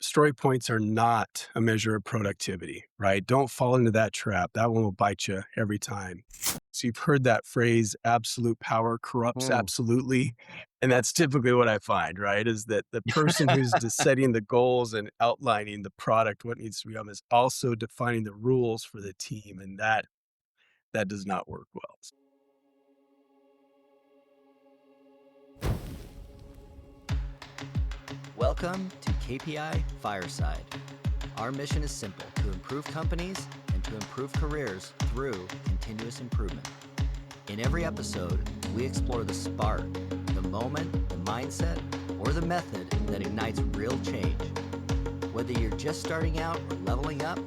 story points are not a measure of productivity, right? Don't fall into that trap. That one will bite you every time. So you've heard that phrase, absolute power corrupts Mm. absolutely. And that's typically what I find, right? Is that the person who's setting the goals and outlining the product, what needs to be done, is also defining the rules for the team. And that does not work well. Welcome to KPI Fireside. Our mission is simple: to improve companies and to improve careers through continuous improvement. In every episode, we explore the spark, the moment, the mindset, or the method that ignites real change. Whether you're just starting out or leveling up,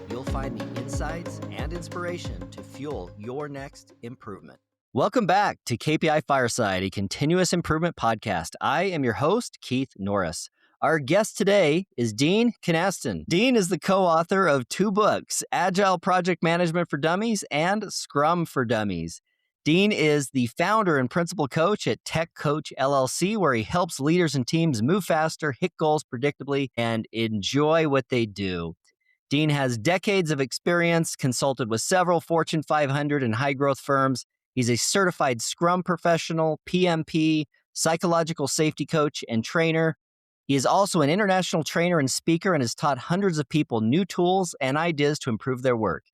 you'll find the insights and inspiration to fuel your next improvement. Welcome back to KPI Fireside, a continuous improvement podcast. I am your host, Keith Norris. Our guest today is Dean Kynaston. Dean is the co-author of 2 books, Agile Project Management for Dummies and Scrum for Dummies. Dean is the founder and principal coach at Tech Coach LLC, where he helps leaders and teams move faster, hit goals predictably, and enjoy what they do. Dean has decades of experience, consulted with several Fortune 500 and high-growth firms. He's a certified Scrum professional, PMP, psychological safety coach, and trainer. He is also an international trainer and speaker and has taught hundreds of people new tools and ideas to improve their work.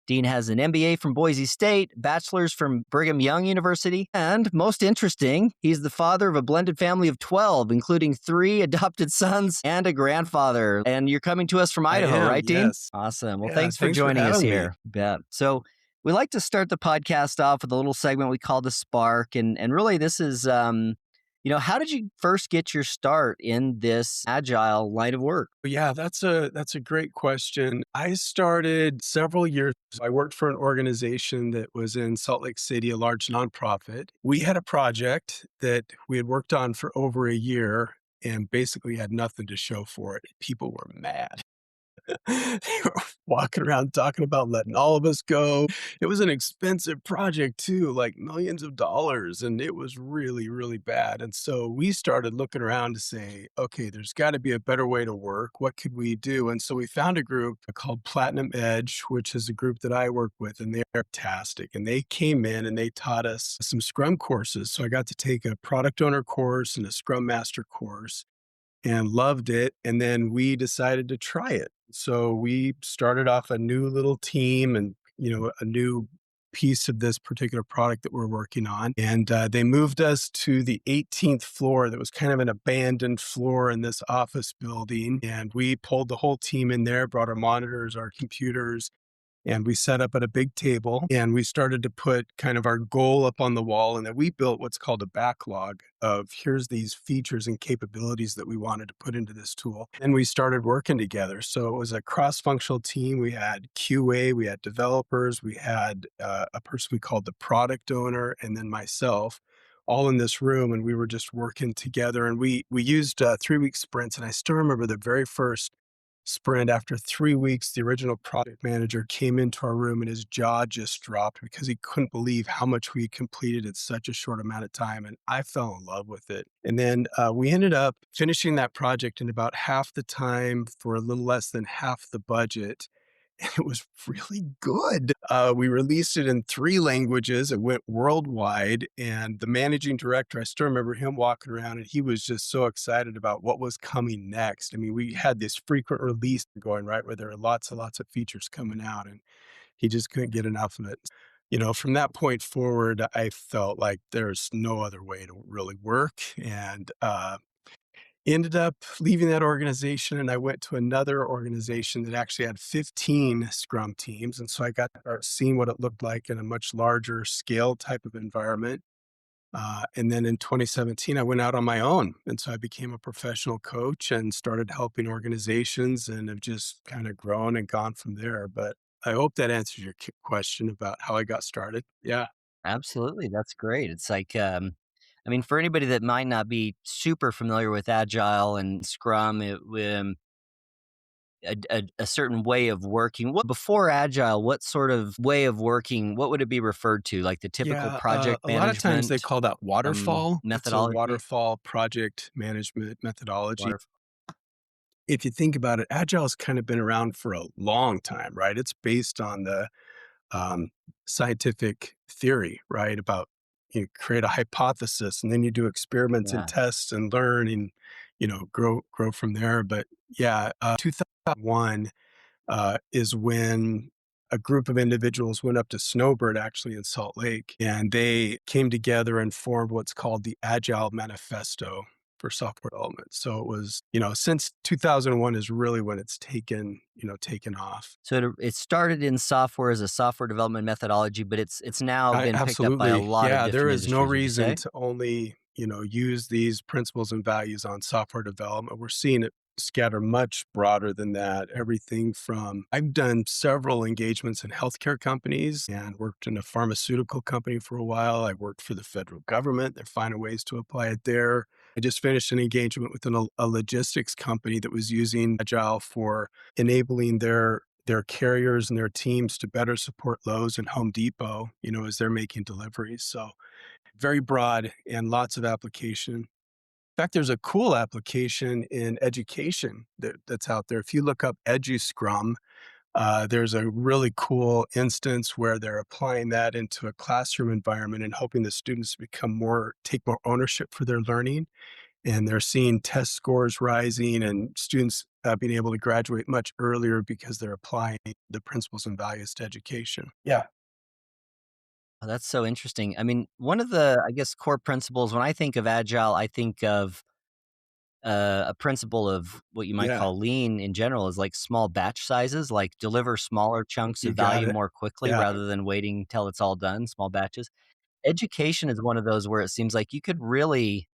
Dean has an MBA from Boise State, bachelor's from Brigham Young University, and most interesting, he's the father of a blended family of 12, including 3 adopted sons and a grandfather. And you're coming to us from I Idaho, am, right, Dean? yes. Awesome. Well, Yeah, thanks for thanks for joining us having me. here. Yeah. So we like to start the podcast off with a little segment we call the Spark. And really this is, how did you first get your start in this Agile line of work? Yeah, that's a great question. I started several years. I worked for an organization that was in Salt Lake City, a large nonprofit. We had a project that we had worked on for over a year and basically had nothing to show for it. People were mad. They were walking around talking about letting all of us go. It was an expensive project too, like millions of dollars, and it was really, really bad. And so we started looking around to say, okay, there's got to be a better way to work. What could we do? And so we found a group called Platinum Edge, which is a group that I work with, and they're fantastic. And they came in and they taught us some Scrum courses. So I got to take a product owner course and a Scrum Master course and loved it. And then we decided to try it. So we started off a new little team and, a new piece of this particular product that we're working on. And they moved us to the 18th floor that was kind of an abandoned floor in this office building. And we pulled the whole team in there, brought our monitors, our computers, and we set up at a big table and we started to put kind of our goal up on the wall. And then we built what's called a backlog of here's these features and capabilities that we wanted to put into this tool. And we started working together. So it was a cross-functional team. We had QA, we had developers, we had a person we called the product owner, and then myself, all in this room. And we were just working together. And we used 3-week sprints. And I still remember the very first sprint. After 3 weeks, the original project manager came into our room and his jaw just dropped because he couldn't believe how much we completed in such a short amount of time. And I fell in love with it. And then we ended up finishing that project in about half the time for a little less than half the budget. And it was really good. We released it in 3 languages. It went worldwide. And the managing director, I still remember him walking around and he was just so excited about what was coming next. I mean, we had this frequent release going, right, where there are lots of features coming out and he just couldn't get enough of it. From that point forward, I felt like there's no other way to really work. And ended up leaving that organization and I went to another organization that actually had 15 Scrum teams. And so I got to start seeing what it looked like in a much larger scale type of environment. And then in 2017, I went out on my own. And so I became a professional coach and started helping organizations and have just kind of grown and gone from there. But I hope that answers your question about how I got started. Yeah. Absolutely. That's great. It's like, for anybody that might not be super familiar with Agile and Scrum, a certain way of working. Before Agile, what sort of way of working, what would it be referred to? Like the typical Yeah, project a lot of times they management call that waterfall. It's a methodology? waterfall project management methodology. Water. if you think about it, Agile's kind of been around for a long time, right? It's based on the um, scientific theory, right? About you create a hypothesis and then you do experiments and Yeah. tests and learn and grow from there. But yeah, 2001 is when a group of individuals went up to Snowbird actually in Salt Lake, and they came together and formed what's called the Agile Manifesto for software development. So it was, since 2001 is really when it's taken off. So it started in software as a software development methodology, but it's now I been picked up by a absolutely. lot of Yeah, there different is no industries, would you reason say? to only, use these principles and values on software development. We're seeing it scatter much broader than that. Everything from I've done several engagements in healthcare companies and worked in a pharmaceutical company for a while. I worked for the federal government. They're finding ways to apply it there. I just finished an engagement with a logistics company that was using Agile for enabling their carriers and their teams to better support Lowe's and Home Depot, as they're making deliveries. So very broad and lots of application. In fact, there's a cool application in education that's out there. If you look up EduScrum, there's a really cool instance where they're applying that into a classroom environment and hoping the students take more ownership for their learning, and they're seeing test scores rising and students being able to graduate much earlier because they're applying the principles and values to education. Yeah. Oh, that's so interesting. I mean, one of the, I guess, core principles when I think of agile, I think of a principle of what you might Yeah. call lean in general is like small batch sizes, like deliver smaller chunks You of got value it. more quickly Yeah. rather than waiting till it's all done, small batches. Education is one of those where it seems like you could really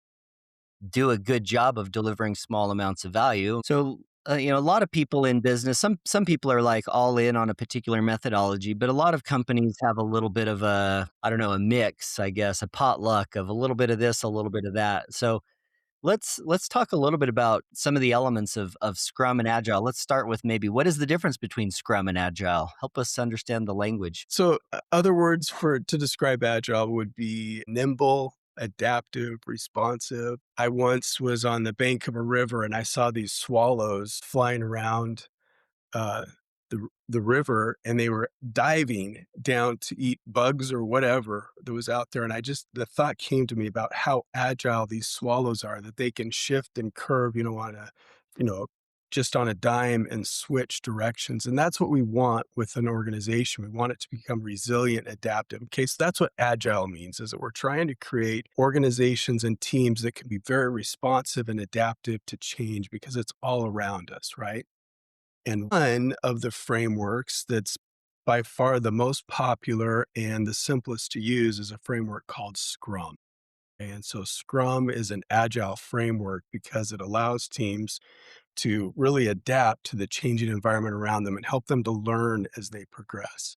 do a good job of delivering small amounts of value. So, a lot of people in business, some people are like all in on a particular methodology, but a lot of companies have a little bit of a, I don't know, a mix, I guess, a potluck of a little bit of this, a little bit of that. So let's talk a little bit about some of the elements of Scrum and Agile. Let's start with maybe what is the difference between Scrum and Agile? Help us understand the language. So, other words for to describe agile would be nimble, adaptive, responsive. I once was on the bank of a river and I saw these swallows flying around uh, the river, and they were diving down to eat bugs or whatever that was out there. And the thought came to me about how agile these swallows are, that they can shift and curve, you know, just on a dime and switch directions. And that's what we want with an organization. We want it to become resilient, adaptive. Okay, so that's what agile means, is that we're trying to create organizations and teams that can be very responsive and adaptive to change because it's all around us, right? And one of the frameworks that's by far the most popular and the simplest to use is a framework called Scrum. And so Scrum is an agile framework because it allows teams to really adapt to the changing environment around them and help them to learn as they progress.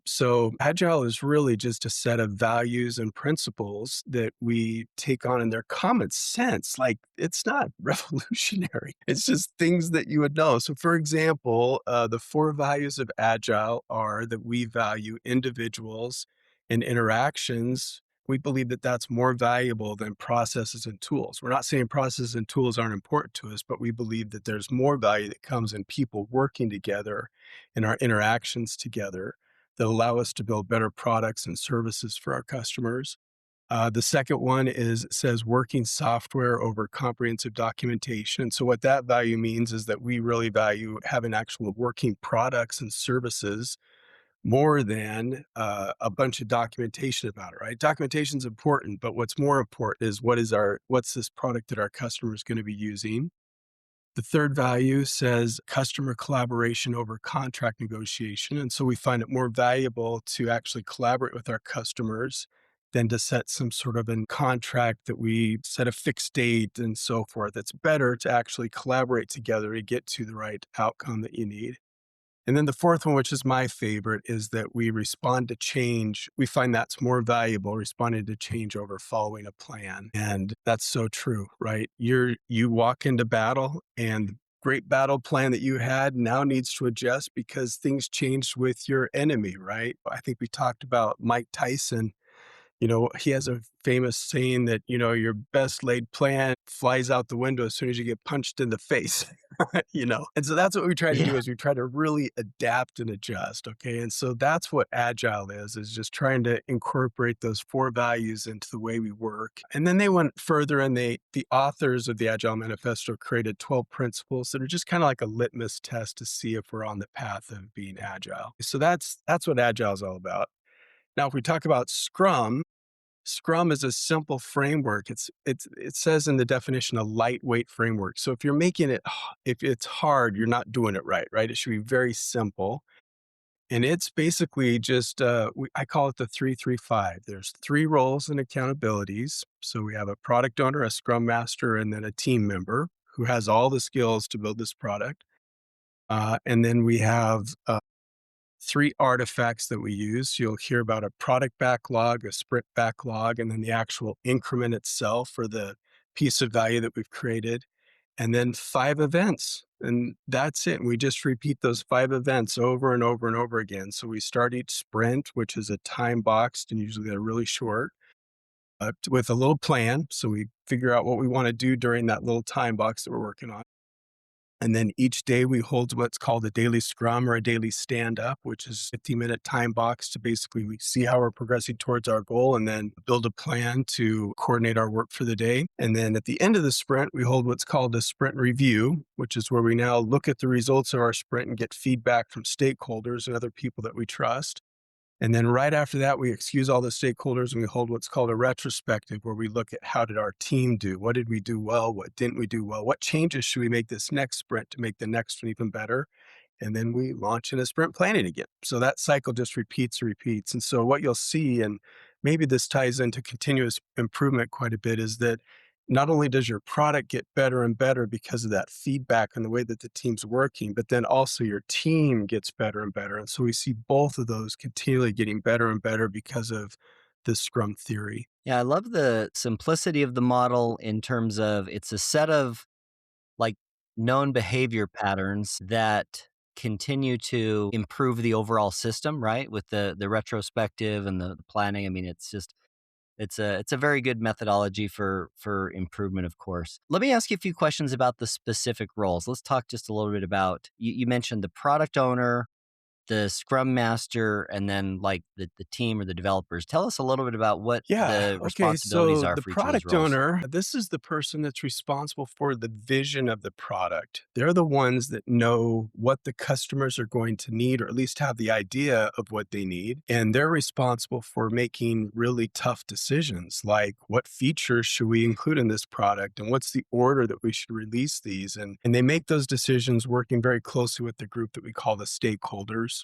So agile is really just a set of values and principles that we take on, and they're common sense. Like, it's not revolutionary. It's just things that you would know. So for example, the four values of agile are that we value individuals and interactions. We believe that that's more valuable than processes and tools. We're not saying processes and tools aren't important to us, but we believe that there's more value that comes in people working together in our interactions together that allow us to build better products and services for our customers. The second one says working software over comprehensive documentation. So what that value means is that we really value having actual working products and services more than a bunch of documentation about it, right? Documentation is important, but what's more important is what's this product that our customer is going to be using. The third value says customer collaboration over contract negotiation. And so we find it more valuable to actually collaborate with our customers than to set some sort of a contract that we set a fixed date and so forth. It's better to actually collaborate together to get to the right outcome that you need. And then the fourth one, which is my favorite, is that we respond to change. We find that's more valuable, responding to change over following a plan. And that's so true, right? You walk into battle and the great battle plan that you had now needs to adjust because things changed with your enemy, right? I think we talked about Mike Tyson He has a famous saying that, your best laid plan flies out the window as soon as you get punched in the face, And so that's what we try to Yeah. do is we try to really adapt and adjust, okay? And so that's what agile is just trying to incorporate those 4 values into the way we work. And then they went further and the authors of the Agile Manifesto created 12 principles that are just kind of like a litmus test to see if we're on the path of being agile. So that's what agile is all about. Now, if we talk about Scrum is a simple framework. It says in the definition a lightweight framework. So if you're making it, if it's hard, you're not doing it right, right? It should be very simple. And it's basically just, I call it the 3-3-5. There's 3 roles and accountabilities. So we have a product owner, a Scrum Master, and then a team member who has all the skills to build this product. And then we have 3 artifacts that we use. You'll hear about a product backlog, a sprint backlog, and then the actual increment itself or the piece of value that we've created, and then 5 events. And that's it. We just repeat those 5 events over and over and over again. So we start each sprint, which is a time boxed and usually they're really short, with a little plan. So we figure out what we want to do during that little time box that we're working on. And then each day we hold what's called a daily scrum or a daily stand up, which is a 15-minute time box to basically we see how we're progressing towards our goal and then build a plan to coordinate our work for the day. And then at the end of the sprint, we hold what's called a sprint review, which is where we now look at the results of our sprint and get feedback from stakeholders and other people that we trust. And then right after that, we excuse all the stakeholders and we hold what's called a retrospective, where we look at how did our team do? What did we do well? What didn't we do well? What changes should we make this next sprint to make the next one even better? And then we launch into sprint planning again. So that cycle just repeats and repeats. And so what you'll see, and maybe this ties into continuous improvement quite a bit, is that not only does your product get better and better because of that feedback and the way that the team's working, but then also your team gets better and better. And so we see both of those continually getting better and better because of the Scrum theory. Yeah, I love the simplicity of the model in terms of it's a set of like known behavior patterns that continue to improve the overall system, right? With the retrospective and the planning. I mean, it's a very good methodology for improvement, of course. Let me ask you a few questions about the specific roles. Let's talk just a little bit about you mentioned the product owner, the Scrum Master, and then like the team or the developers. Tell us a little bit about what Yeah. the Okay. responsibilities So are the for each of those product roles. owner, this is the person that's responsible for the vision of the product. They're the ones that know what the customers are going to need, or at least have the idea of what they need. And they're responsible for making really tough decisions like what features should we include in this product and what's the order that we should release these. And they make those decisions working very closely with the group that we call the stakeholders.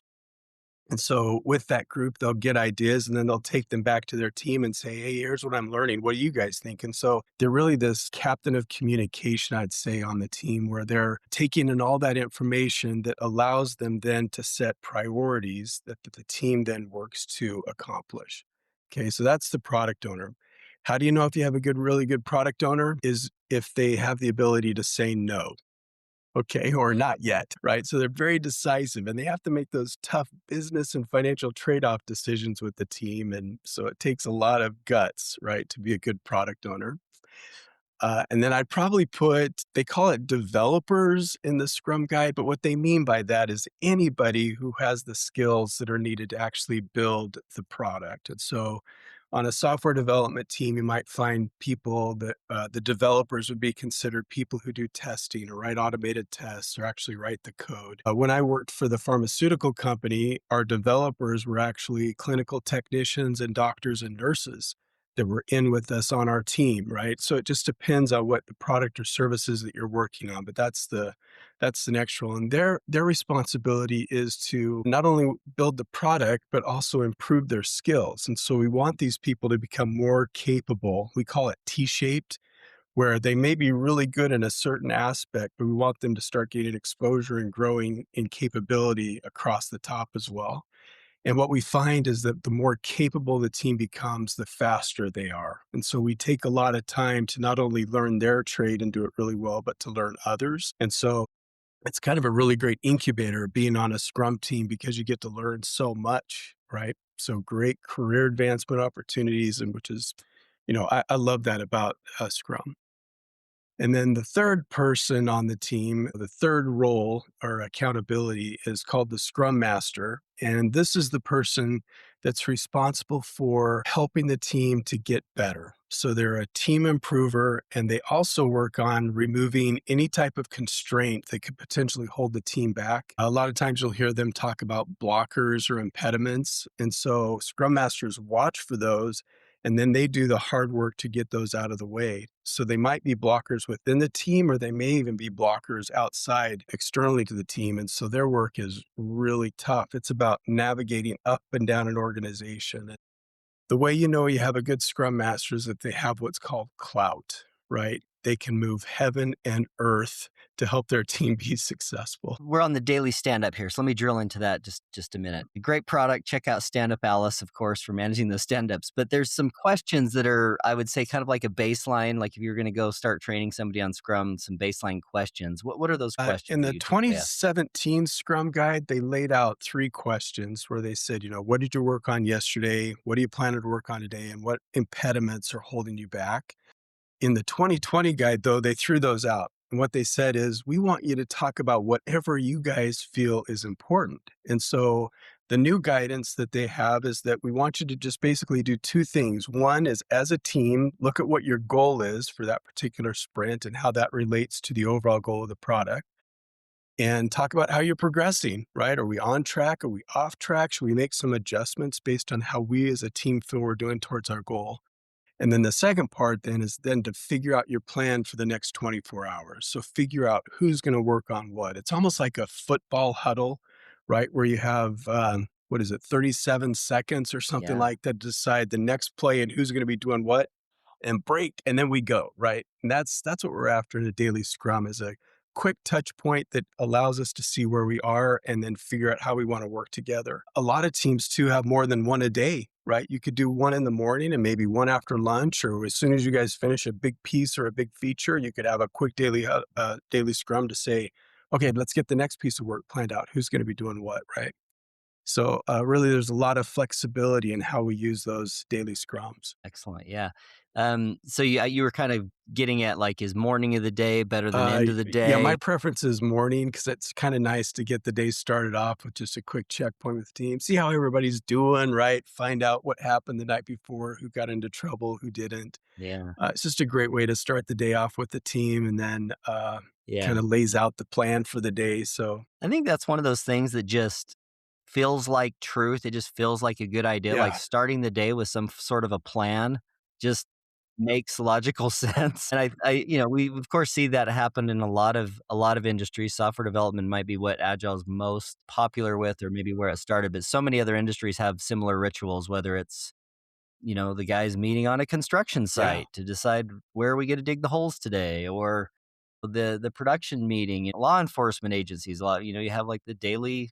And so with that group, they'll get ideas and then they'll take them back to their team and say, hey, here's what I'm learning. What do you guys think? And so they're really this captain of communication, I'd say, on the team where they're taking in all that information that allows them then to set priorities that the team then works to accomplish. Okay, so that's the product owner. How do you know if you have a really good product owner? Is if they have the ability to say no. Okay, or not yet, right? So they're very decisive and they have to make those tough business and financial trade-off decisions with the team. And so it takes a lot of guts, right, to be a good product owner. And then I'd probably put, they call it developers in the Scrum Guide, but what they mean by that is anybody who has the skills that are needed to actually build the product. And so on a software development team, you might find people that the developers would be considered people who do testing or write automated tests or actually write the code. When I worked for the pharmaceutical company, our developers were actually clinical technicians and doctors and nurses that were in with us on our team, right? So it just depends on what the product or services that you're working on, but that's the next role. And their responsibility is to not only build the product, but also improve their skills. And so we want these people to become more capable. We call it T-shaped, where they may be really good in a certain aspect, but we want them to start getting exposure and growing in capability across the top as well. And what we find is that the more capable the team becomes, the faster they are. And so we take a lot of time to not only learn their trade and do it really well, but to learn others. And so it's kind of a really great incubator being on a Scrum team because you get to learn so much, right? So great career advancement opportunities, and which is, I love that about Scrum. And then the third person on the team, the third role or accountability is called the Scrum Master. And this is the person that's responsible for helping the team to get better. So they're a team improver, and they also work on removing any type of constraint that could potentially hold the team back. A lot of times you'll hear them talk about blockers or impediments. And so Scrum Masters watch for those, and then they do the hard work to get those out of the way. So they might be blockers within the team, or they may even be blockers outside externally to the team. And so their work is really tough. It's about navigating up and down an organization. And the way you know you have a good scrum master is that they have what's called clout, right? They can move heaven and earth to help their team be successful. We're on the daily stand-up here, so let me drill into that just a minute. Great product. Check out Stand-Up Alice, of course, for managing those stand-ups. But there's some questions that are, I would say, kind of like a baseline. Like if you're going to go start training somebody on Scrum, some baseline questions. What are those questions In that the you typically ask? 2017 Scrum Guide, they laid out 3 questions where they said, what did you work on yesterday? What do you plan to work on today? And what impediments are holding you back? In the 2020 guide, though, they threw those out. And what they said is, we want you to talk about whatever you guys feel is important. And so the new guidance that they have is that we want you to just basically do 2 things. One is, as a team, look at what your goal is for that particular sprint and how that relates to the overall goal of the product. And talk about how you're progressing, right? Are we on track? Are we off track? Should we make some adjustments based on how we as a team feel we're doing towards our goal? And then the second part then is then to figure out your plan for the next 24 hours. So figure out who's going to work on what. It's almost like a football huddle, right? Where you have, 37 seconds or something Yeah. like that to decide the next play and who's going to be doing what and break. And then we go, right? And that's what we're after in a daily scrum is a quick touch point that allows us to see where we are and then figure out how we want to work together. A lot of teams too have more than one a day, right? You could do one in the morning and maybe one after lunch, or as soon as you guys finish a big piece or a big feature, you could have a quick daily scrum to say, okay, let's get the next piece of work planned out. Who's going to be doing what, right? So really, there's a lot of flexibility in how we use those daily scrums. Excellent. Yeah. So you were kind of getting at like, is morning of the day better than end of the Yeah, my day? preference is morning because it's kind of nice to get the day started off with just a quick checkpoint with the team. See how everybody's doing, right? Find out what happened the night before, who got into trouble, who didn't. Yeah. It's just a great way to start the day off with the team and then kind Yeah. of lays out the plan for the day. So, I think that's one of those things that just feels like truth. It just feels like a good idea. Like yeah, starting the day with some sort of a plan just makes logical sense. And we of course see that happen in a lot of industries. Software development might be what Agile is most popular with, or maybe where it started. But so many other industries have similar rituals, whether it's the guys meeting on a construction yeah. site to decide where are we going to dig the holes today, or the production meeting. Law enforcement agencies, a lot, you have like the daily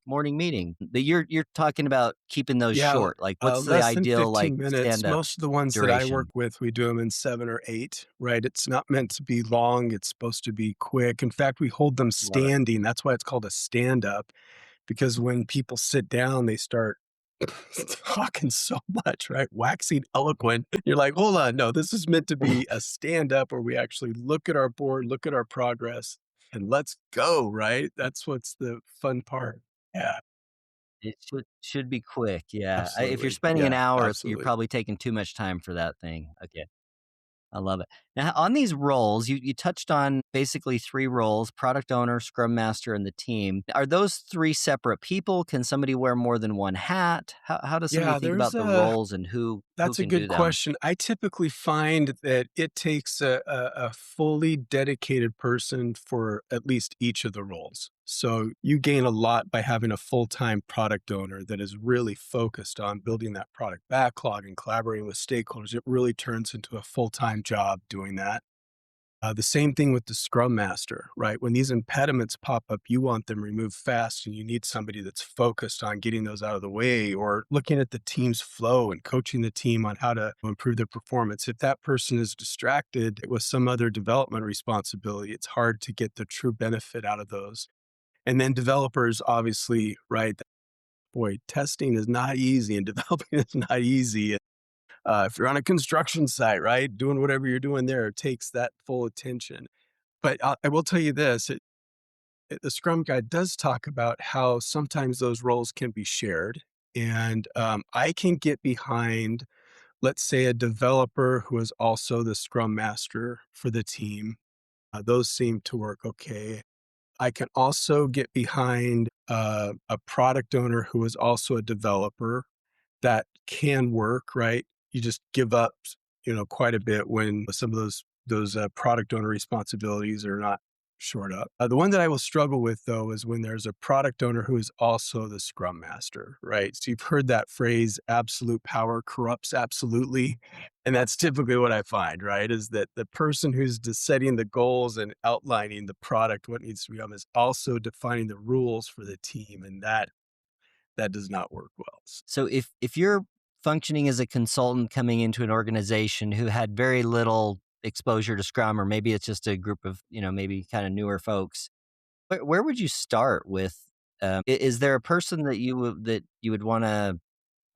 morning meeting. But you're talking about keeping those Yeah, short. Like what's the less than ideal, like, 15 minutes. stand up Most of the ones that I work duration? with, we do them in 7 or 8, right? It's not meant to be long, it's supposed to be quick. In fact, we hold them Love it. standing. That's why it's called a stand-up, because when people sit down, they start talking so much, right? Waxing eloquent. You're like, "Hold on, no, this is meant to be a stand-up where we actually look at our board, look at our progress, and let's go," right? That's what's the fun part. Yeah, It should be quick. Yeah. If you're absolutely. spending an Yeah, hour, you're absolutely. probably taking too much time for that thing. Okay. I love it. Now, on these roles, you touched on basically 3 roles: product owner, scrum master, and the team. Are those 3 separate people? Can somebody wear more than one hat? How does somebody Yeah, think there's about the a roles and who that's a can good do them? question. I typically find that it takes a fully dedicated person for at least each of the roles. So you gain a lot by having a full-time product owner that is really focused on building that product backlog and collaborating with stakeholders. It really turns into a full-time job doing that. The same thing with the scrum master, right? When these impediments pop up, you want them removed fast, and you need somebody that's focused on getting those out of the way or looking at the team's flow and coaching the team on how to improve their performance. If that person is distracted with some other development responsibility, it's hard to get the true benefit out of those. And then developers, obviously, right? boy, testing is not easy and developing is not easy. If you're on a construction site, right, doing whatever you're doing there, it takes that full attention. But I will tell you this, the Scrum Guide does talk about how sometimes those roles can be shared. And I can get behind, let's say, a developer who is also the Scrum Master for the team. Those seem to work okay. I can also get behind a product owner who is also a developer. That can work, right? You just give up, quite a bit when some of those product owner responsibilities are not shored up. The one that I will struggle with though is when there's a product owner who is also the scrum master, right? So you've heard that phrase, absolute power corrupts absolutely. And that's typically what I find, right? Is that the person who's just setting the goals and outlining the product, what needs to be done, is also defining the rules for the team. And that does not work well. So if you're functioning as a consultant coming into an organization who had very little exposure to Scrum, or maybe it's just a group of, maybe kind of newer folks, where would you start with? Is there a person that you would want to,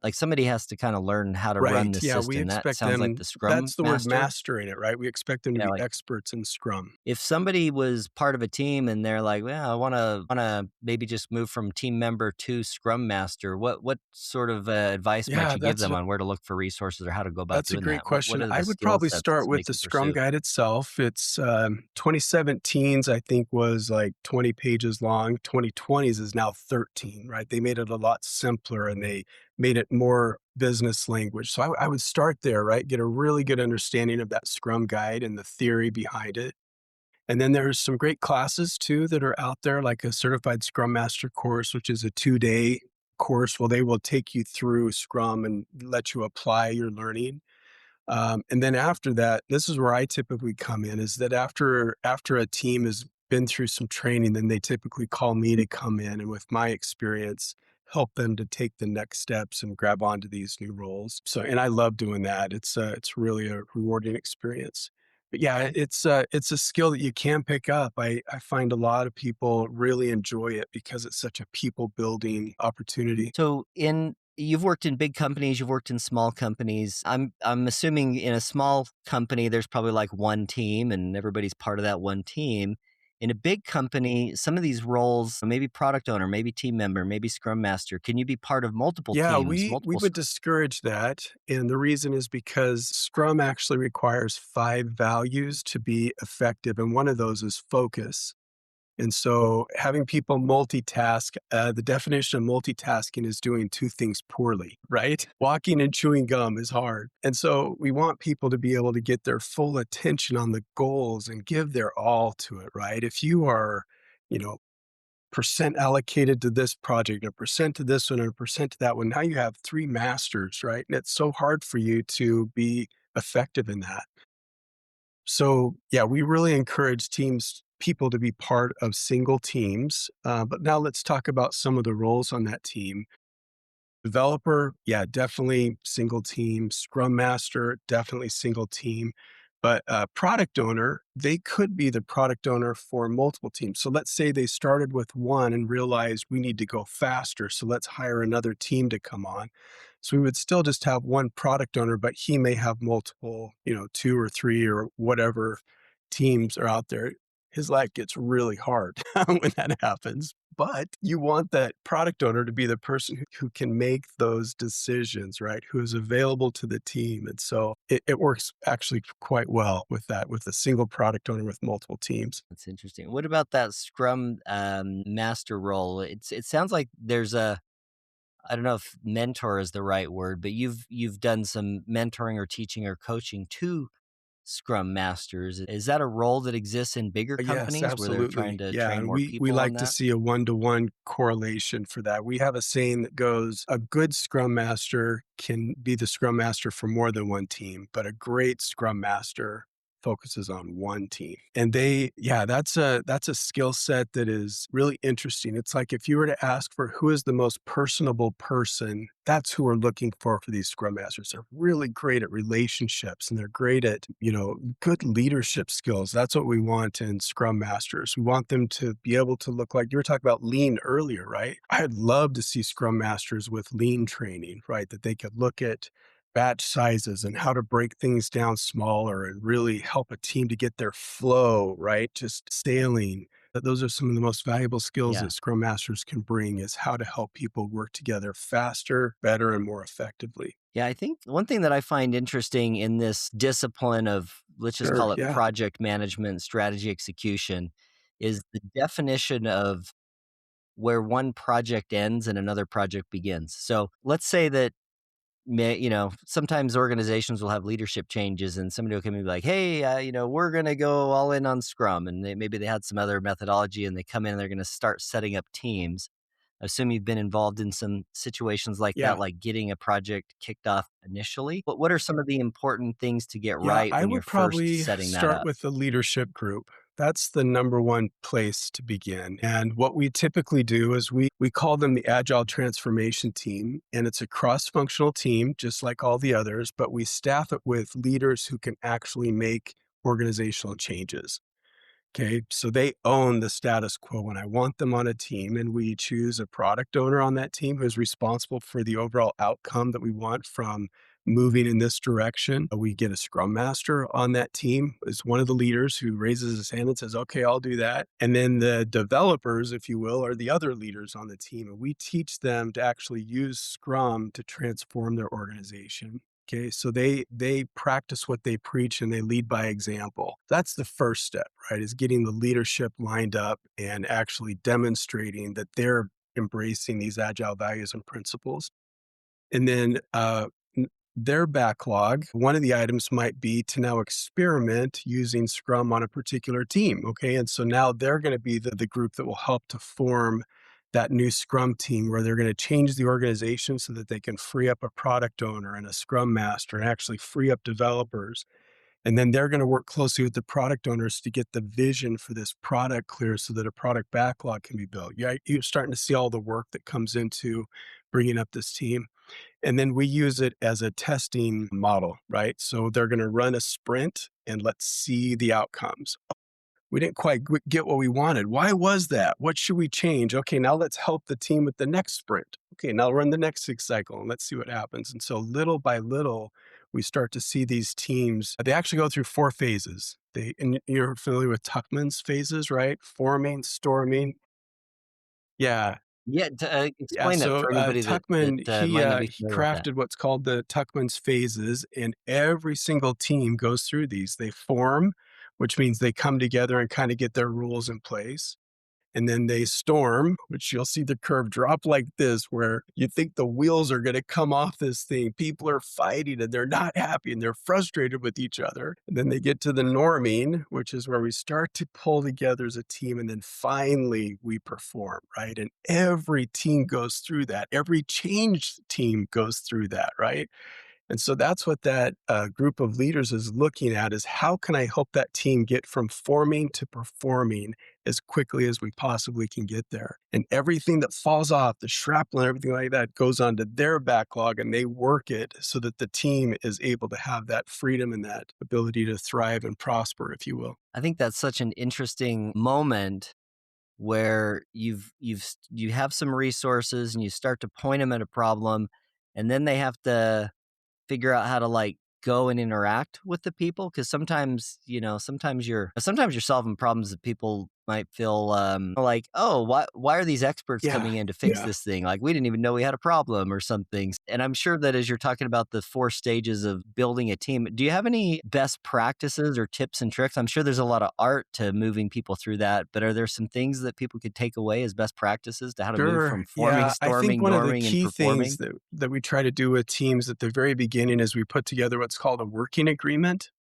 like, somebody has to kind of learn how to run Right, the yeah, we system? That expect sounds like them, the Scrum that's the word, Master. mastering it, right? We expect them to Yeah, be like, experts in Scrum. if somebody was part of a team and they're like, "Well, I wanna maybe just move from team member to Scrum Master," what sort of advice might Yeah, you give them on where to look for resources or how to go about that's a doing great that? What question. are the I would skill probably sets start with somebody the can Scrum pursue? Guide itself. It's, 2017's, I think, was, like, 20 pages long. 2020's is now 13, right? They made it a lot simpler, and they made it more business language. So I would start there, right? Get a really good understanding of that Scrum Guide and the theory behind it. And then there's some great classes too that are out there, like a certified Scrum Master course, which is a 2-day course. Well, they will take you through Scrum and let you apply your learning. And then after that, this is where I typically come in, is that after a team has been through some training, then they typically call me to come in and with my experience, help them to take the next steps and grab onto these new roles. So, and I love doing that. It's really a rewarding experience. But yeah, it's a skill that you can pick up. I find a lot of people really enjoy it because it's such a people building opportunity. So you've worked in big companies, you've worked in small companies. I'm assuming in a small company there's probably like one team and everybody's part of that one team. In a big company, some of these roles, maybe product owner, maybe team member, maybe scrum master, can you be part of multiple Yeah, teams, we would discourage that, and the reason is because Scrum actually requires 5 values to be effective, and one of those is focus. And so having people multitask, the definition of multitasking is doing 2 things poorly, right? Walking and chewing gum is hard. And so we want people to be able to get their full attention on the goals and give their all to it, right? If you are, you know, percent allocated to this project, a percent to this one, and a percent to that one. Now you have 3 masters, right? And it's so hard for you to be effective in that. So, yeah, we really encourage people to be part of single teams. But now let's talk about some of the roles on that team. Developer, yeah, definitely single team. Scrum Master, definitely single team. But product owner, they could be the product owner for multiple teams. So let's say they started with one and realized we need to go faster. So let's hire another team to come on. So we would still just have one product owner, but he may have multiple, 2 or 3 or whatever teams are out there. His life gets really hard when that happens. But you want that product owner to be the person who can make those decisions, right? Who is available to the team. And so it works actually quite well with that, with a single product owner with multiple teams. That's interesting. What about that Scrum master role? It sounds like there's a, I don't know if mentor is the right word, but you've done some mentoring or teaching or coaching to Scrum Masters. Is that a role that exists in bigger Yes, companies where they're trying absolutely. to Yeah, train and more we people on like to that? see a one-to-one correlation for that. We have a saying that goes, "A good scrum master can be the scrum master for more than one team, but a great scrum master focuses on one team. And that's a skill set that is really interesting. It's like if you were to ask for who is the most personable person, that's who we're looking for these scrum masters. They're really great at relationships and they're great at, good leadership skills. That's what we want in scrum masters. We want them to be able to look like you were talking about lean earlier, right? I'd love to see scrum masters with lean training, right? That they could look at batch sizes and how to break things down smaller and really help a team to get their flow, right? Just sailing. Those are some of the most valuable skills Yeah. that Scrum Masters can bring is how to help people work together faster, better, and more effectively. Yeah, I think one thing that I find interesting in this discipline of, let's just Sure. call it Yeah. project management, strategy execution, is the definition of where one project ends and another project begins. So let's say that sometimes organizations will have leadership changes and somebody will come in and be like, hey, we're going to go all in on Scrum. And maybe they had some other methodology and they come in and they're going to start setting up teams. I assume you've been involved in some situations like that, Yeah. like getting a project kicked off initially. But what are some of the important things to get Yeah, right I when you're would first probably setting that start up? with the leadership group. That's the number one place to begin. And what we typically do is we call them the Agile Transformation Team, and it's a cross-functional team, just like all the others, but we staff it with leaders who can actually make organizational changes. Okay, so they own the status quo when I want them on a team, and we choose a product owner on that team who's responsible for the overall outcome that we want from moving in this direction. We get a scrum master on that team as one of the leaders who raises his hand and says, okay, I'll do that. And then the developers, if you will, are the other leaders on the team. And we teach them to actually use Scrum to transform their organization. Okay, so they practice what they preach and they lead by example. That's the first step, right? Is getting the leadership lined up and actually demonstrating that they're embracing these agile values and principles. And then their backlog, one of the items might be to now experiment using Scrum on a particular team. Okay. And so now they're going to be the group that will help to form that new Scrum team where they're going to change the organization so that they can free up a product owner and a Scrum master and actually free up developers. And then they're going to work closely with the product owners to get the vision for this product clear so that a product backlog can be built. Yeah, you're starting to see all the work that comes into bringing up this team. And then we use it as a testing model, right? So they're going to run a sprint and let's see the outcomes. We didn't quite get what we wanted. Why was that? What should we change? Okay, now let's help the team with the next sprint. Okay, now run the next cycle and let's see what happens. And so little by little, we start to see these teams. They actually go through 4 phases. And you're familiar with Tuckman's phases, right? Forming, storming. Yeah, Yeah, yeah, explain that so for anybody Tuckman, that he might not be he familiar with that. crafted what's called the Tuckman's phases, and every single team goes through these. They form, which means they come together and kind of get their rules in place. And then they storm, which you'll see the curve drop like this, where you think the wheels are going to come off this thing. People are fighting and they're not happy and they're frustrated with each other. And then they get to the norming, which is where we start to pull together as a team. And then finally we perform, right? And every team goes through that. Every change team goes through that, right? And so that's what that group of leaders is looking at is how can I help that team get from forming to performing as quickly as we possibly can get there. And everything that falls off, the shrapnel and everything like that goes onto their backlog and they work it so that the team is able to have that freedom and that ability to thrive and prosper, if you will. I think that's such an interesting moment where you have some resources and you start to point them at a problem, and then they have to figure out how to like go and interact with the people, because sometimes you're solving problems that people might feel like, oh, why are these experts Yeah. coming in to fix Yeah. this thing? Like, we didn't even know we had a problem or something. And I'm sure that as you're talking about the 4 stages of building a team, do you have any best practices or tips and tricks? I'm sure there's a lot of art to moving people through that, but are there some things that people could take away as best practices to how to move Sure. from forming, Yeah. I think storming, one of the norming, and key things performing? that we try to do with teams at the very beginning is we put together what's called a working agreement.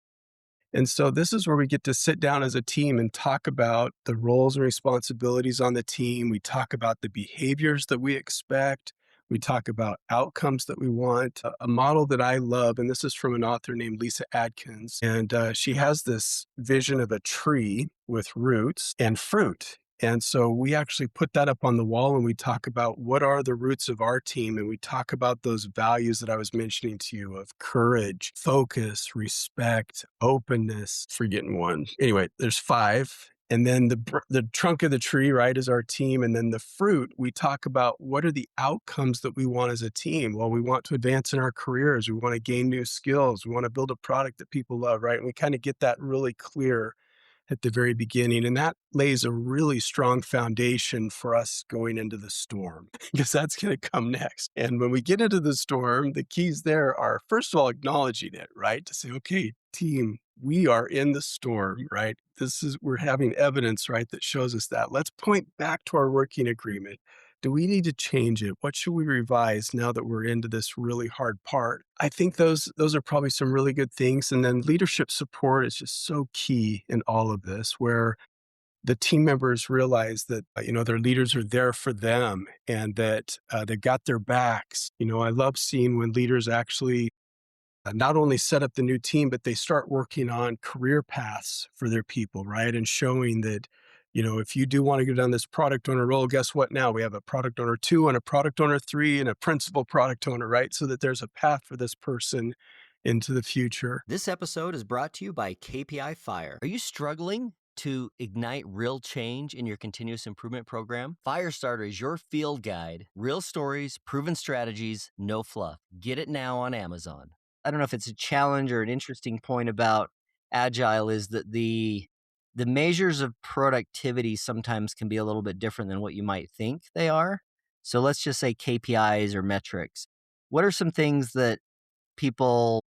And so this is where we get to sit down as a team and talk about the roles and responsibilities on the team. We talk about the behaviors that we expect. We talk about outcomes that we want. A model that I love, and this is from an author named Lisa Adkins, and she has this vision of a tree with roots and fruit. And so we actually put that up on the wall and we talk about what are the roots of our team. And we talk about those values that I was mentioning to you of courage, focus, respect, openness, forgetting one. Anyway, there's five. And then the trunk of the tree, right, is our team. And then the fruit, we talk about what are the outcomes that we want as a team. Well, we want to advance in our careers. We want to gain new skills. We want to build a product that people love, right? And we kind of get that really clear at the very beginning. And that lays a really strong foundation for us going into the storm because that's going to come next. And when we get into the storm, the keys there are, first of all, acknowledging it, right? To say, okay, team, we are in the storm, right? We're having evidence, right, that shows us that. Let's point back to our working agreement. Do we need to change it? What should we revise now that we're into this really hard part? I think those are probably some really good things. And then leadership support is just so key in all of this, where the team members realize that their leaders are there for them and that they've got their backs. I love seeing when leaders actually not only set up the new team, but they start working on career paths for their people, right? And showing that, if you do want to go down this product owner role, guess what? Now we have a product owner 2 and a product owner 3 and a principal product owner, right? So that there's a path for this person into the future. This episode is brought to you by KPI Fire. Are you struggling to ignite real change in your continuous improvement program? Firestarter is your field guide. Real stories, proven strategies, no fluff. Get it now on Amazon. I don't know if it's a challenge or an interesting point about Agile is that the measures of productivity sometimes can be a little bit different than what you might think they are. So let's just say KPIs or metrics. What are some things that people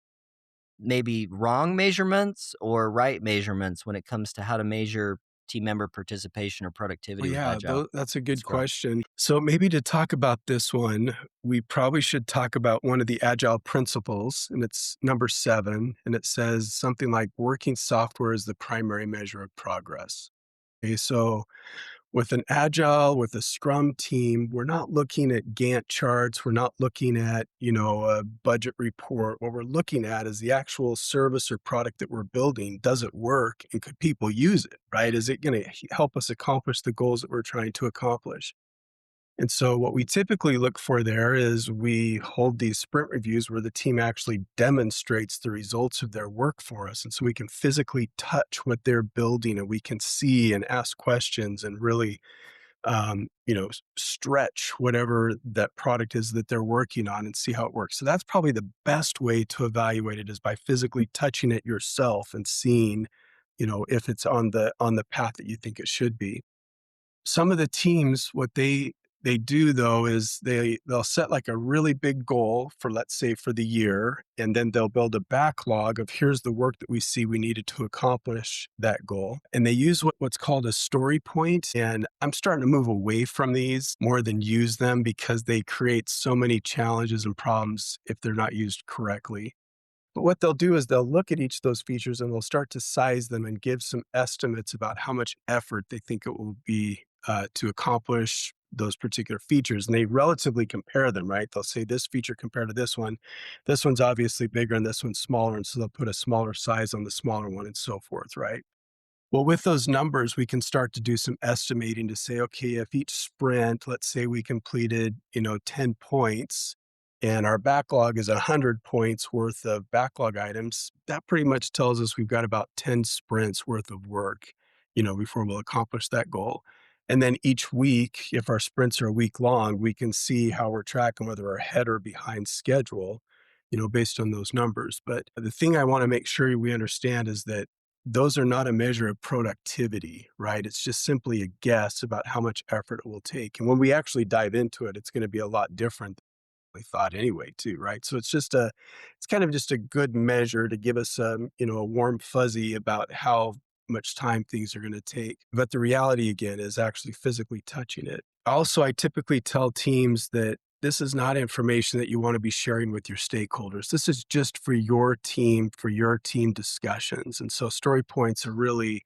maybe wrong measurements or right measurements when it comes to how to measure team member participation or productivity Well, with yeah, Agile that's a good Scrum? question. So maybe to talk about this one, we probably should talk about one of the Agile principles, and it's number 7, and it says something like working software is the primary measure of progress. Okay, so with an Agile, with a Scrum team, we're not looking at Gantt charts. We're not looking at, a budget report. What we're looking at is the actual service or product that we're building. Does it work? And could people use it, right? Is it going to help us accomplish the goals that we're trying to accomplish? And so what we typically look for there is we hold these sprint reviews where the team actually demonstrates the results of their work for us. And so we can physically touch what they're building and we can see and ask questions and really, stretch whatever that product is that they're working on and see how it works. So that's probably the best way to evaluate it is by physically touching it yourself and seeing, if it's on the path that you think it should be. Some of the teams, what they do though is they'll set like a really big goal for, let's say, for the year, and then they'll build a backlog of here's the work that we see we needed to accomplish that goal. And they use what's called a story point. And I'm starting to move away from these more than use them because they create so many challenges and problems if they're not used correctly. But what they'll do is they'll look at each of those features and they'll start to size them and give some estimates about how much effort they think it will be to accomplish those particular features. And they relatively compare them, right? They'll say this feature compared to this one. This one's obviously bigger and this one's smaller. And so they'll put a smaller size on the smaller one and so forth, right? Well, with those numbers, we can start to do some estimating to say, okay, if each sprint, let's say we completed, 10 points and our backlog is 100 points worth of backlog items, that pretty much tells us we've got about 10 sprints worth of work, before we'll accomplish that goal. And then each week, if our sprints are a week long, we can see how we're tracking, whether we're ahead or behind schedule, based on those numbers. But the thing I want to make sure we understand is that those are not a measure of productivity, right? It's just simply a guess about how much effort it will take. And when we actually dive into it, it's going to be a lot different than we thought anyway, too, right? So it's kind of just a good measure to give us a warm fuzzy about how much time things are going to take. But the reality again is actually physically touching it. Also, I typically tell teams that this is not information that you want to be sharing with your stakeholders. This is just for your team discussions. And so story points are really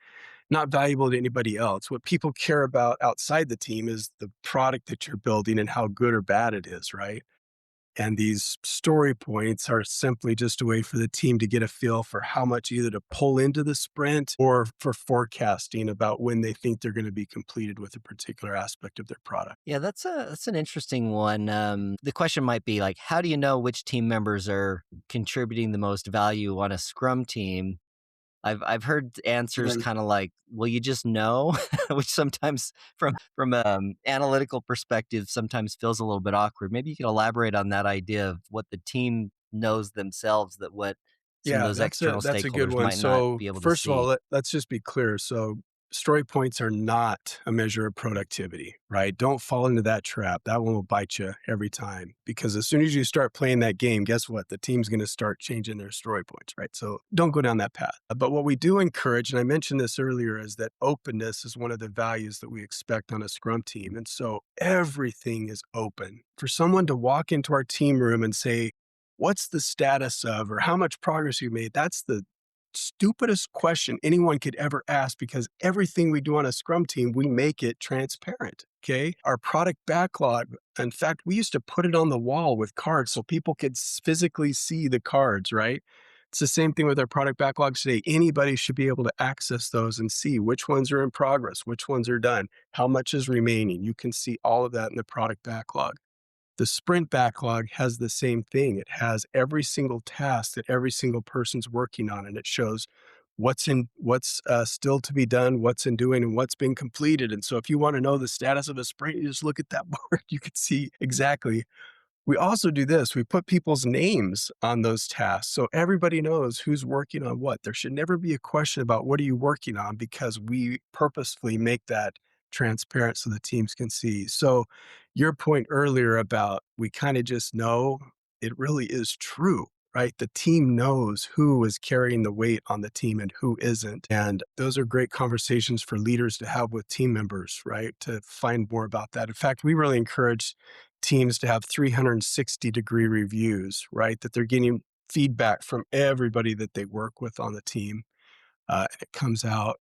not valuable to anybody else. What people care about outside the team is the product that you're building and how good or bad it is, right? And these story points are simply just a way for the team to get a feel for how much either to pull into the sprint or for forecasting about when they think they're going to be completed with a particular aspect of their product. Yeah, that's an interesting one. The question might be like, how do you know which team members are contributing the most value on a Scrum team? I've heard answers Even kind of like, "Well, you just know," which sometimes from analytical perspective sometimes feels a little bit awkward. Maybe you could elaborate on that idea of what the team knows themselves that what some of Yeah, those external that's a good stakeholders one. might not So, be able to first of all, see. let's just be clear. So, story points are not a measure of productivity, right? Don't fall into that trap. That one will bite you every time because as soon as you start playing that game, guess what? The team's going to start changing their story points, right? So, don't go down that path. But what we do encourage, and I mentioned this earlier, is that openness is one of the values that we expect on a Scrum team. And so, everything is open. For someone to walk into our team room and say, what's the status of or how much progress you made? That's the stupidest question anyone could ever ask because everything we do on a Scrum team, we make it transparent. Okay. Our product backlog, in fact, we used to put it on the wall with cards so people could physically see the cards, right? It's the same thing with our product backlogs today. Anybody should be able to access those and see which ones are in progress, which ones are done, how much is remaining. You can see all of that in the product backlog. The sprint backlog has the same thing. It has every single task that every single person's working on, and it shows what's still to be done, what's in doing, and what's been completed. And so, if you want to know the status of a sprint, you just look at that board. You can see exactly. We also do this. We put people's names on those tasks so everybody knows who's working on what. There should never be a question about what are you working on because we purposefully make that transparent so the teams can see. So your point earlier about we kind of just know, it really is true, right? The team knows who is carrying the weight on the team and who isn't. And those are great conversations for leaders to have with team members, right? To find more about that. In fact, we really encourage teams to have 360-degree reviews, right? That they're getting feedback from everybody that they work with on the team. And it comes out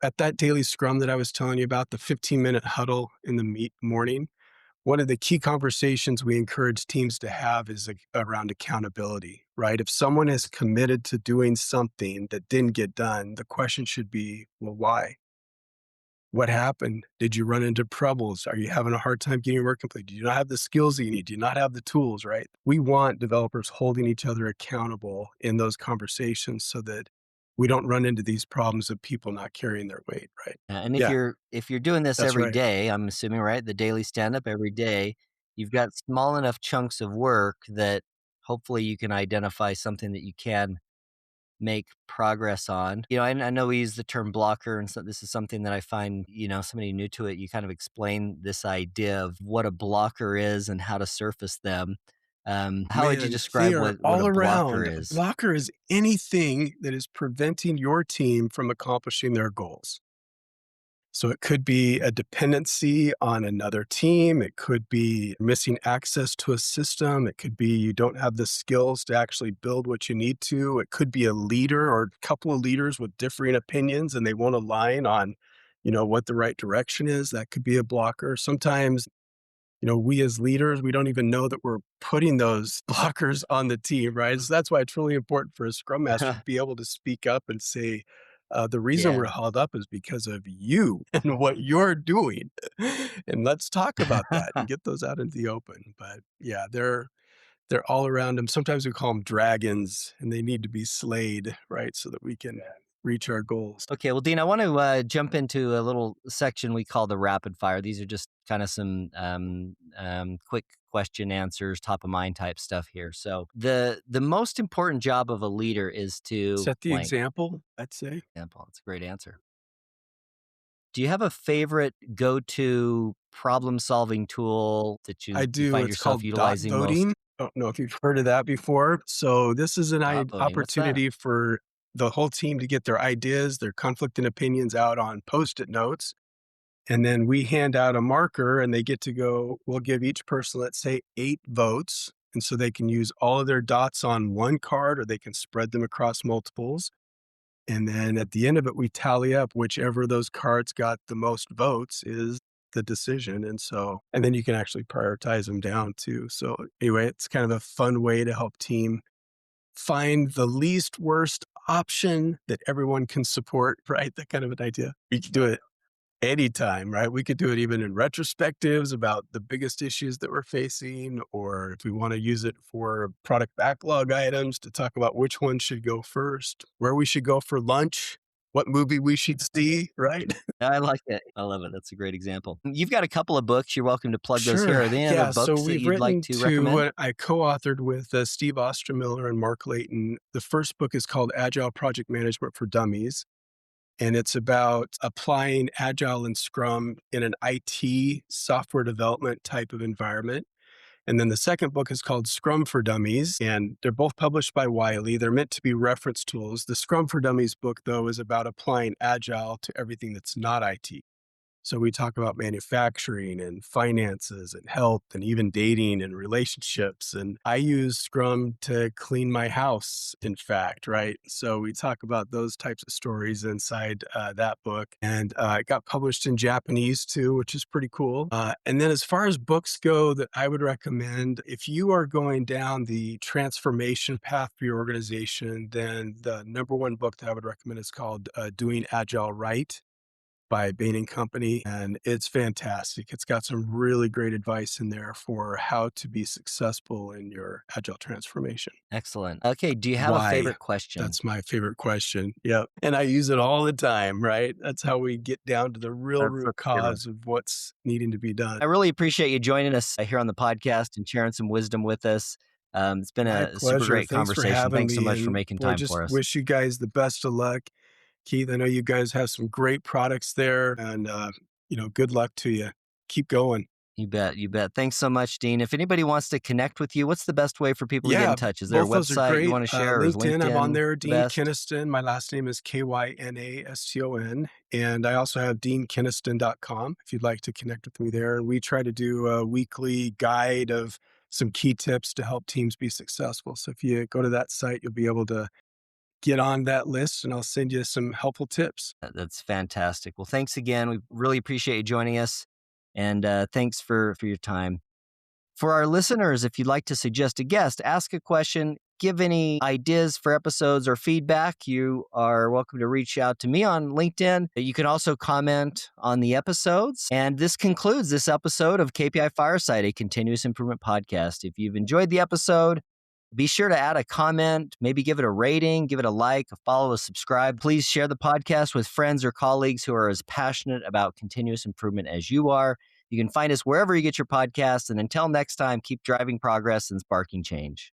at that daily scrum that I was telling you about, the 15-minute huddle in the morning. One of the key conversations we encourage teams to have is around accountability, right? If someone is committed to doing something that didn't get done, the question should be, well, why? What happened? Did you run into troubles? Are you having a hard time getting your work complete? Do you not have the skills that you need? Do you not have the tools, right? We want developers holding each other accountable in those conversations so that we don't run into these problems of people not carrying their weight, right? And Yeah, if you're doing this that's every right. day, I'm assuming, right, the daily stand up every day, you've got small enough chunks of work that hopefully you can identify something that you can make progress on. I know we use the term blocker, and so this is something that I find, somebody new to it, you kind of explain this idea of what a blocker is and how to surface them. How would you Man, they describe are what a all blocker around. is? Blocker is anything that is preventing your team from accomplishing their goals. So it could be a dependency on another team. It could be missing access to a system. It could be you don't have the skills to actually build what you need to. It could be a leader or a couple of leaders with differing opinions and they won't align on, what the right direction is. That could be a blocker. Sometimes we as leaders, we don't even know that we're putting those blockers on the team, right? So that's why it's really important for a scrum master to be able to speak up and say, the reason we're Yeah. held up is because of you and what you're doing. And let's talk about that and get those out into the open. But yeah, they're all around them. Sometimes we call them dragons and they need to be slayed, right? So that we can reach our goals. Okay, well, Dean, I want to jump into a little section we call the rapid fire. These are just kind of some quick question answers, top of mind type stuff here. So the most important job of a leader is to Set the blank. example, I'd say. Example. That's a great answer. Do you have a favorite go-to problem-solving tool that I you do. find It's yourself called dot utilizing most? voting. I don't know if you've heard of that before. So this is an Dot voting. What's that? opportunity for the whole team to get their ideas, their conflicting opinions out on Post-it notes. And then we hand out a marker and they get to go, we'll give each person, let's say 8 votes. And so they can use all of their dots on one card or they can spread them across multiples. And then at the end of it, we tally up whichever of those cards got the most votes is the decision. And then you can actually prioritize them down too. So anyway, it's kind of a fun way to help team find the least worst option that everyone can support, right? That kind of an idea. We can do it anytime, right? We could do it even in retrospectives about the biggest issues that we're facing, or if we want to use it for product backlog items to talk about which one should go first, where we should go for lunch, what movie we should see, right? I like it. I love it. That's a great example. You've got a couple of books. You're welcome to plug those here. Sure. Are there any other Yeah. So books that we've you'd like written to two, recommend? what I co authored with Steve Ostermiller and Mark Layton. The first book is called Agile Project Management for Dummies. And it's about applying Agile and Scrum in an IT software development type of environment. And then the second book is called Scrum for Dummies, and they're both published by Wiley. They're meant to be reference tools. The Scrum for Dummies book, though, is about applying Agile to everything that's not IT. So we talk about manufacturing and finances and health and even dating and relationships. And I use Scrum to clean my house, in fact, right? So we talk about those types of stories inside that book. And it got published in Japanese too, which is pretty cool. And then as far as books go that I would recommend, if you are going down the transformation path for your organization, then the number one book that I would recommend is called Doing Agile Right by Bain and Company, and it's fantastic. It's got some really great advice in there for how to be successful in your agile transformation. Excellent. Okay. Do you have a Why? favorite question? That's my favorite question. Yep. And I use it all the time, right? That's how we get down to the real That's root a good one. cause of what's needing to be done. I really appreciate you joining us here on the podcast and sharing some wisdom with us. It's been My a super pleasure. great Thanks for conversation. having Thanks so me. much for And making boy, time just for us. wish you guys the best of luck. Keith, I know you guys have some great products there, and good luck to you. Keep going. You bet. You bet. Thanks so much, Dean. If anybody wants to connect with you, what's the best way for people to get in Yeah, touch? Is there a both those are website you great. want to share, or is LinkedIn, I'm on LinkedIn there, the Dean best? Kynaston. My last name is Kynaston. And I also have deankynaston.com if you'd like to connect with me there. And we try to do a weekly guide of some key tips to help teams be successful. So if you go to that site, you'll be able to get on that list and I'll send you some helpful tips. That's fantastic. Well, thanks again. We really appreciate you joining us, and thanks for your time. For our listeners, if you'd like to suggest a guest, ask a question, give any ideas for episodes or feedback, you are welcome to reach out to me on LinkedIn. You can also comment on the episodes. And this concludes this episode of KPI Fireside, a continuous improvement podcast. If you've enjoyed the episode, be sure to add a comment, maybe give it a rating, give it a like, a follow, a subscribe. Please share the podcast with friends or colleagues who are as passionate about continuous improvement as you are. You can find us wherever you get your podcasts. And until next time, keep driving progress and sparking change.